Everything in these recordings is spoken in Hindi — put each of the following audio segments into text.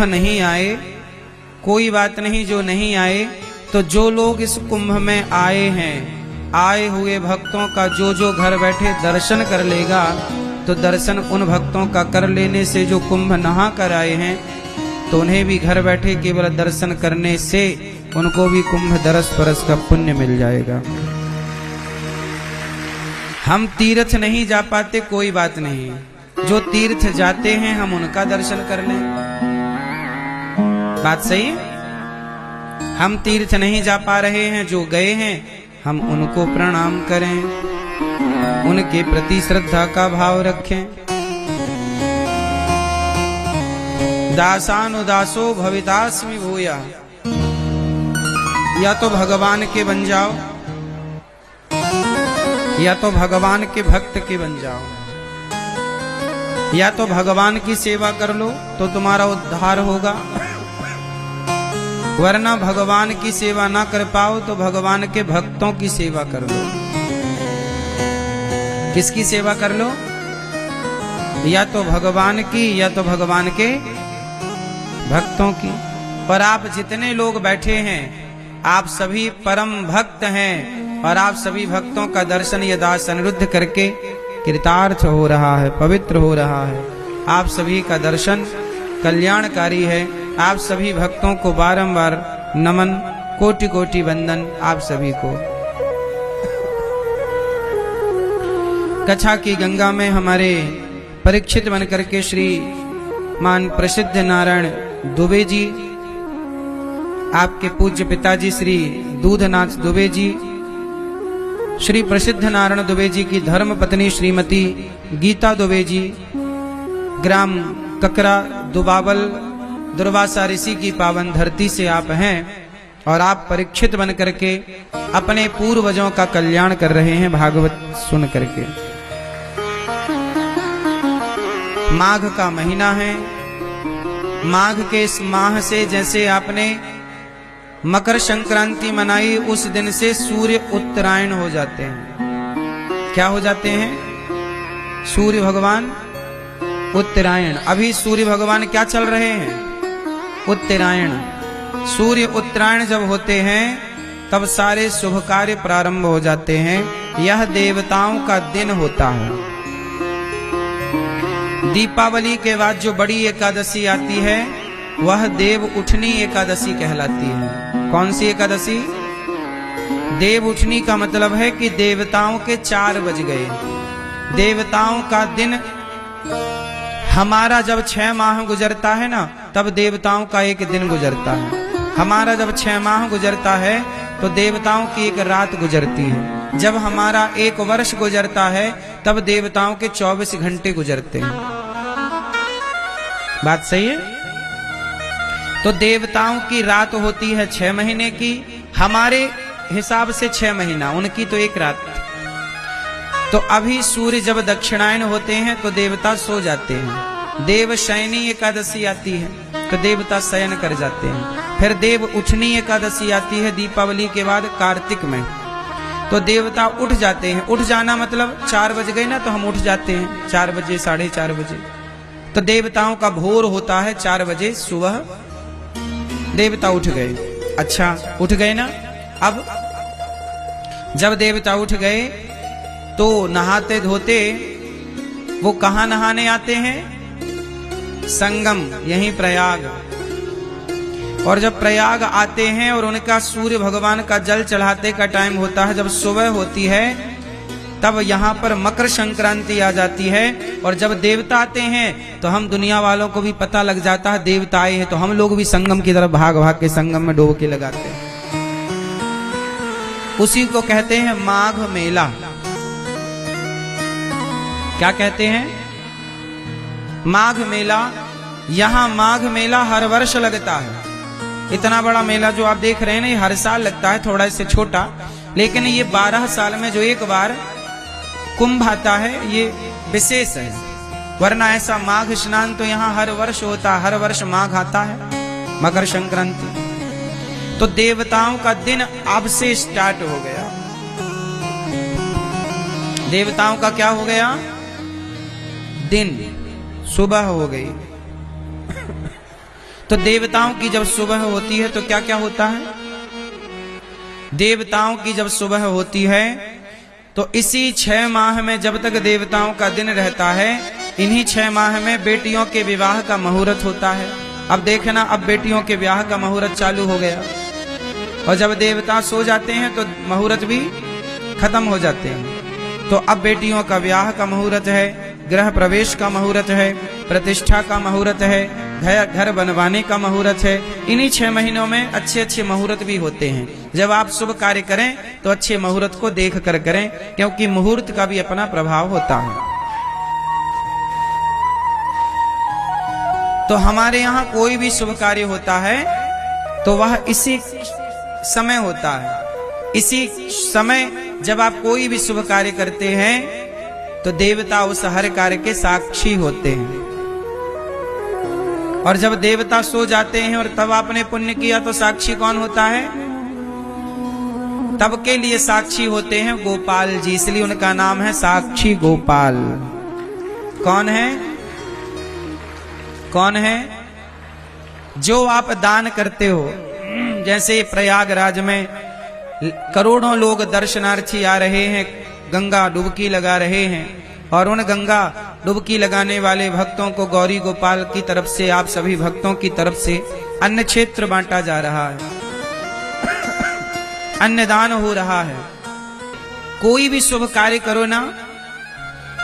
नहीं आए कोई बात नहीं, जो नहीं आए तो जो लोग इस कुंभ में आए हैं, आए हुए भक्तों का जो जो घर बैठे दर्शन कर लेगा, तो दर्शन उन भक्तों का कर लेने से जो कुंभ नहा कर आए हैं, तो उन्हें भी घर बैठे केवल दर्शन करने से उनको भी कुंभ दरस परस का पुण्य मिल जाएगा। हम तीर्थ नहीं जा पाते कोई बात नहीं, जो तीर्थ जाते हैं हम उनका दर्शन कर लें। बात सही? हम तीर्थ नहीं जा पा रहे हैं, जो गए हैं हम उनको प्रणाम करें, उनके प्रति श्रद्धा का भाव रखें। दासानुदासो भवितास्मि भूया, या तो भगवान के बन जाओ या तो भगवान के भक्त के बन जाओ, या तो भगवान की सेवा कर लो तो तुम्हारा उद्धार होगा, वरना भगवान की सेवा ना कर पाओ तो भगवान के भक्तों की सेवा कर लो। किसकी सेवा कर लो? या तो भगवान की या तो भगवान के भक्तों की। पर आप जितने लोग बैठे हैं आप सभी परम भक्त हैं, और आप सभी भक्तों का दर्शन ये दास अनिरुद्ध करके कृतार्थ हो रहा है, पवित्र हो रहा है। आप सभी का दर्शन कल्याणकारी है। आप सभी भक्तों को बारंबार नमन, कोटि कोटि वंदन आप सभी को। कच्छा की गंगा में हमारे परीक्षित बनकर के श्री मान प्रसिद्ध नारायण दुबे जी, आपके पूज्य पिताजी श्री दूधनाथ दुबे जी, श्री प्रसिद्ध नारायण दुबे जी की धर्म पत्नी श्रीमती गीता दुबे जी, ग्राम ककरा दुबाबल दुर्वासा ऋषि की पावन धरती से आप हैं, और आप परीक्षित बन करके अपने पूर्वजों का कल्याण कर रहे हैं भागवत सुन करके। माघ का महीना है, माघ के इस माह से जैसे आपने मकर संक्रांति मनाई, उस दिन से सूर्य उत्तरायण हो जाते हैं। क्या हो जाते हैं? सूर्य भगवान उत्तरायण। अभी सूर्य भगवान क्या चल रहे हैं? उत्तरायण। सूर्य उत्तरायण जब होते हैं तब सारे शुभ कार्य प्रारंभ हो जाते हैं। यह देवताओं का दिन होता है। दीपावली के बाद जो बड़ी एकादशी आती है वह देव उठनी एकादशी कहलाती है। कौन सी एकादशी? देव उठनी का मतलब है कि देवताओं के 4 बज गए। देवताओं का दिन, हमारा जब 6 माह गुजरता है ना, तब देवताओं का एक दिन गुजरता है। हमारा जब 6 माह गुजरता है तो देवताओं की एक रात गुजरती है। जब हमारा 1 वर्ष गुजरता है तब देवताओं के 24 घंटे गुजरते हैं। बात सही है? तो देवताओं की रात होती है 6 महीने की, हमारे हिसाब से 6 महीना, उनकी तो 1 रात। तो अभी सूर्य जब दक्षिणायन होते हैं तो देवता सो जाते हैं। देव शयनी एकादशी आती है तो देवता शयन कर जाते हैं। फिर देव उठनी एकादशी आती है दीपावली के बाद कार्तिक में, तो देवता उठ जाते हैं। उठ जाना मतलब 4 बज गए ना, तो हम उठ जाते हैं 4 बजे, 4:30 बजे। तो देवताओं का भोर होता है 4 बजे सुबह, देवता उठ गए। अच्छा, उठ गए ना। अब जब देवता उठ गए तो नहाते धोते वो कहाँ नहाने आते हैं? संगम, यहीं प्रयाग। और जब प्रयाग आते हैं और उनका सूर्य भगवान का जल चढ़ाते का टाइम होता है, जब सुबह होती है तब यहाँ पर मकर संक्रांति आ जाती है। और जब देवता आते हैं तो हम दुनिया वालों को भी पता लग जाता है देवता आए हैं, तो हम लोग भी संगम की तरफ भाग भाग के संगम में डुबकी लगाते हैं। उसी को कहते हैं माघ मेला। क्या कहते हैं? माघ मेला। यहाँ माघ मेला हर वर्ष लगता है। इतना बड़ा मेला जो आप देख रहे हैं ना, ये हर साल लगता है, थोड़ा इससे छोटा, लेकिन ये 12 साल में जो एक बार कुंभ आता है ये विशेष है। वरना ऐसा माघ स्नान तो यहाँ हर वर्ष होता है। हर वर्ष माघ आता है, मकर संक्रांति। तो देवताओं का दिन अब से स्टार्ट हो गया। देवताओं का क्या हो गया? दिन, सुबह हो गई। तो देवताओं की जब सुबह होती है तो क्या क्या होता है? देवताओं की जब सुबह होती है तो इसी 6 माह में जब तक देवताओं का दिन रहता है, इन्हीं 6 माह में बेटियों के विवाह का मुहूर्त होता है। अब देखना, अब बेटियों के विवाह का मुहूर्त चालू हो गया, और जब देवता सो जाते हैं तो मुहूर्त भी खत्म हो जाते हैं। तो अब बेटियों का विवाह का मुहूर्त है, गृह प्रवेश का मुहूर्त है, प्रतिष्ठा का मुहूर्त है, घर बनवाने का मुहूर्त है। इन्हीं 6 महीनों में अच्छे अच्छे मुहूर्त भी होते हैं। जब आप शुभ कार्य करें तो अच्छे मुहूर्त को देख कर करें, क्योंकि मुहूर्त का भी अपना प्रभाव होता है। तो हमारे यहाँ कोई भी शुभ कार्य होता है तो वह इसी समय होता है। इसी समय जब आप कोई भी शुभ कार्य करते हैं तो देवता उस हर कार्य के साक्षी होते हैं। और जब देवता सो जाते हैं और तब आपने पुण्य किया तो साक्षी कौन होता है? तब के लिए साक्षी होते हैं गोपाल जी, इसलिए उनका नाम है साक्षी गोपाल। कौन है? कौन है? जो आप दान करते हो। जैसे प्रयागराज में करोड़ों लोग दर्शनार्थी आ रहे हैं, गंगा डुबकी लगा रहे हैं, और उन गंगा डुबकी लगाने वाले भक्तों को गौरी गोपाल की तरफ से, आप सभी भक्तों की तरफ से अन्न क्षेत्र बांटा जा रहा है, अन्नदान हो रहा है। कोई भी शुभ कार्य करो ना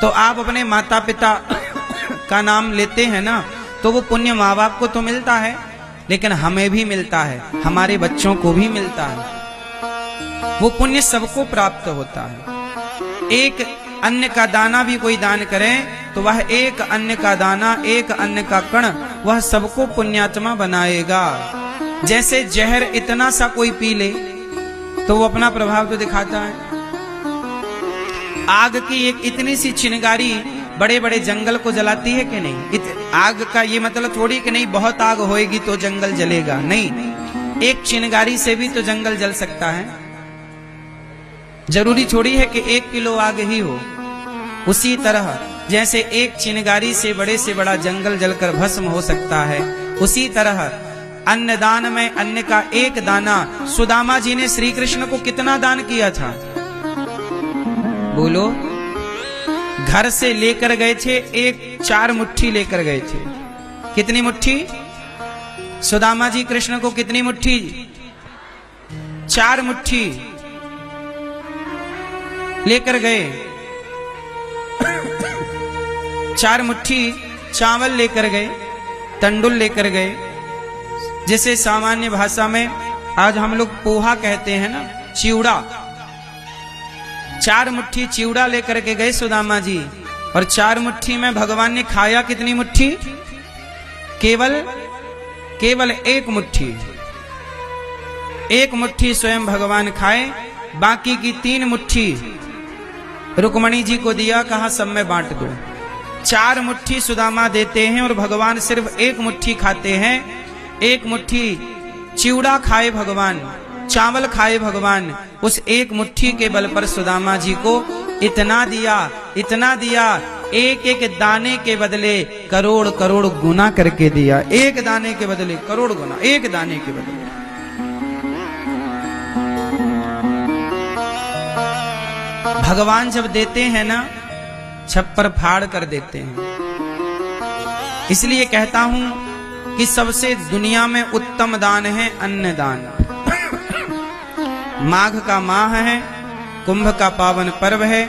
तो आप अपने माता पिता का नाम लेते हैं ना, तो वो पुण्य माँ बाप को तो मिलता है, लेकिन हमें भी मिलता है, हमारे बच्चों को भी मिलता है। वो पुण्य सबको प्राप्त होता है। एक अन्न का दाना भी कोई दान करे तो वह एक अन्न का दाना, एक अन्न का कण, वह सबको पुण्यात्मा बनाएगा। जैसे जहर इतना सा कोई पी ले तो वो अपना प्रभाव तो दिखाता है। आग की एक इतनी सी चिंगारी बड़े बड़े जंगल को जलाती है कि नहीं? आग का ये मतलब थोड़ी कि नहीं बहुत आग होएगी तो जंगल जलेगा, नहीं। एक चिंगारी से भी तो जंगल जल सकता है। जरूरी थोड़ी है कि 1 किलो आग ही हो। उसी तरह जैसे एक चिंगारी से बड़ा जंगल जलकर भस्म हो सकता है, उसी तरह अन्नदान में अन्न का एक दाना। सुदामा जी ने श्री कृष्ण को कितना दान किया था? बोलो। घर से लेकर गए थे 4 मुट्ठी लेकर गए थे। कितनी मुट्ठी? सुदामा जी कृष्ण को कितनी मुट्ठी? 4 मुट्ठी लेकर गए। 4 मुट्ठी चावल लेकर गए, तंडुल लेकर गए, जिसे सामान्य भाषा में आज हम लोग पोहा कहते हैं ना, चिवड़ा। 4 मुट्ठी चिवड़ा लेकर के गए सुदामा जी, और 4 मुट्ठी में भगवान ने खाया कितनी मुट्ठी? केवल 1 मुट्ठी। 1 मुट्ठी स्वयं भगवान खाए, बाकी की 3 मुट्ठी रुक्मणी जी को दिया, कहा सब में बांट दो। 4 मुट्ठी सुदामा देते हैं और भगवान सिर्फ 1 मुट्ठी खाते हैं। 1 मुट्ठी चिवड़ा खाए भगवान, चावल खाए भगवान। उस 1 मुट्ठी के बल पर सुदामा जी को इतना दिया, एक दाने के बदले करोड़ करोड़ गुना करके दिया। 1 दाने के बदले करोड़ गुना, 1 दाने के बदले। भगवान जब देते हैं ना, छप्पर फाड़ कर देते हैं। इसलिए कहता हूं कि सबसे दुनिया में उत्तम दान है अन्नदान। माघ का माह है, कुंभ का पावन पर्व है,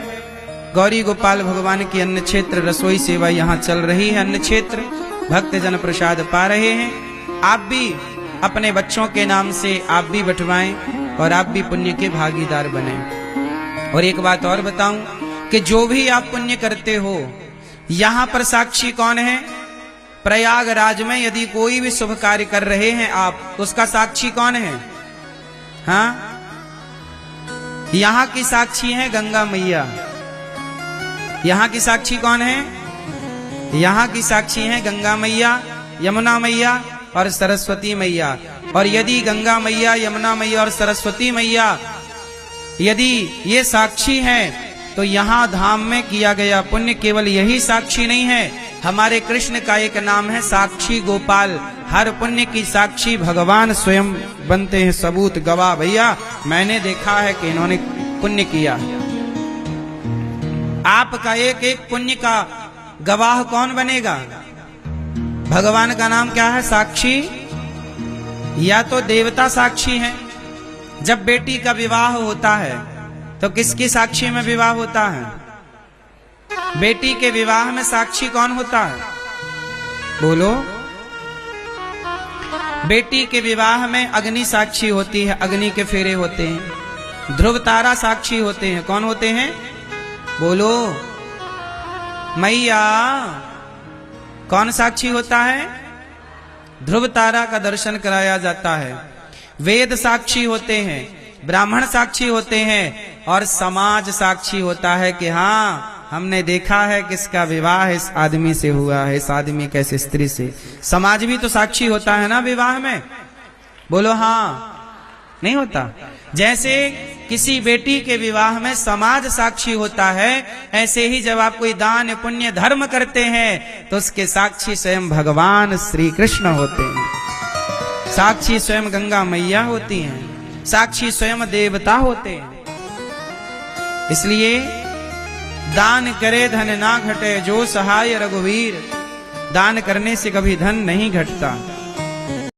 गौरी गोपाल भगवान की अन्न क्षेत्र रसोई सेवा यहाँ चल रही है। अन्न क्षेत्र भक्त जन प्रसाद पा रहे हैं। आप भी अपने बच्चों के नाम से आप भी बंटवाएं और आप भी पुण्य के भागीदार बने। और एक बात और बताऊं कि जो भी आप पुण्य करते हो, यहाँ पर साक्षी कौन है? प्रयागराज में यदि कोई भी शुभ कार्य कर रहे हैं आप, तो उसका साक्षी कौन है? हाँ, यहाँ की साक्षी है गंगा मैया। यहाँ की साक्षी कौन है? यहाँ की साक्षी है गंगा मैया, यमुना मैया और सरस्वती मैया। और यदि गंगा मैया, यमुना मैया और सरस्वती मैया यदि ये साक्षी हैं, तो यहाँ धाम में किया गया पुण्य केवल यही साक्षी नहीं है। हमारे कृष्ण का एक नाम है साक्षी गोपाल। हर पुण्य की साक्षी भगवान स्वयं बनते हैं, सबूत गवाह। भैया मैंने देखा है कि इन्होंने पुण्य किया। आपका एक एक पुण्य का गवाह कौन बनेगा? भगवान का नाम क्या है? साक्षी। या तो देवता साक्षी हैं। जब बेटी का विवाह होता है तो किसकी साक्षी में विवाह होता है? बेटी के विवाह में साक्षी कौन होता है? बोलो। बेटी के विवाह में अग्नि साक्षी होती है, अग्नि के फेरे होते हैं। ध्रुव तारा साक्षी होते हैं। कौन होते हैं? बोलो मैया। कौन साक्षी होता है? ध्रुव तारा का दर्शन कराया जाता है। वेद साक्षी होते हैं, ब्राह्मण साक्षी होते हैं और समाज साक्षी होता है कि हाँ हमने देखा है किसका विवाह इस आदमी से हुआ है, इस आदमी का इस स्त्री से। समाज भी तो साक्षी होता है ना विवाह में। बोलो हाँ, नहीं होता? जैसे किसी बेटी के विवाह में समाज साक्षी होता है, ऐसे ही जब आप कोई दान पुण्य धर्म करते हैं तो उसके साक्षी स्वयं भगवान श्री कृष्ण होते हैं, साक्षी स्वयं गंगा मैया होती हैं, साक्षी स्वयं देवता होते हैं। इसलिए दान करे धन ना घटे, जो सहाय रघुवीर। दान करने से कभी धन नहीं घटता।